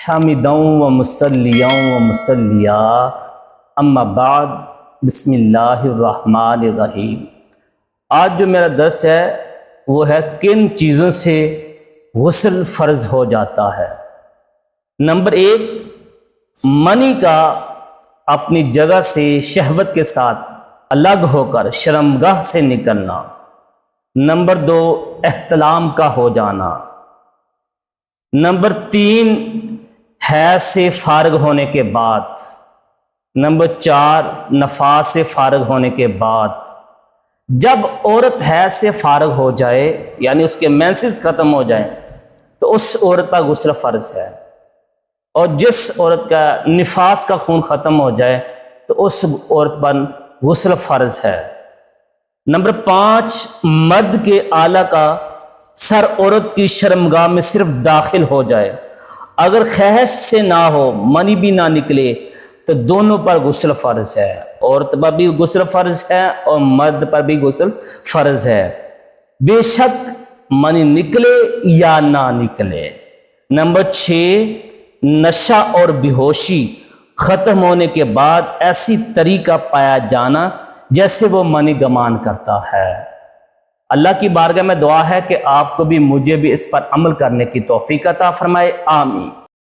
حامداً و مصلیاً و مسلیہ اما بعد بسم اللہ الرحمن الرحیم۔ آج جو میرا درس ہے وہ ہے کن چیزوں سے غسل فرض ہو جاتا ہے۔ نمبر 1، منی کا اپنی جگہ سے شہوت کے ساتھ الگ ہو کر شرمگاہ سے نکلنا۔ نمبر 2، احتلام کا ہو جانا۔ نمبر 3، حیض سے فارغ ہونے کے بعد۔ نمبر 4، نفاس سے فارغ ہونے کے بعد۔ جب عورت حیض سے فارغ ہو جائے یعنی اس کے مینسز ختم ہو جائیں تو اس عورت کا غسل فرض ہے، اور جس عورت کا نفاس کا خون ختم ہو جائے تو اس عورت پر غسل فرض ہے۔ نمبر 5، مرد کے آلہ کا سر عورت کی شرمگاہ میں صرف داخل ہو جائے، اگر خواہش سے نہ ہو، منی بھی نہ نکلے تو دونوں پر غسل فرض ہے، عورت پر بھی غسل فرض ہے اور مرد پر بھی غسل فرض ہے، بے شک منی نکلے یا نہ نکلے۔ نمبر 6، نشہ اور بے ہوشی ختم ہونے کے بعد ایسی طریقہ پایا جانا جیسے وہ منی گمان کرتا ہے۔ اللہ کی بارگاہ میں دعا ہے کہ آپ کو بھی مجھے بھی اس پر عمل کرنے کی توفیق عطا فرمائے، آمین۔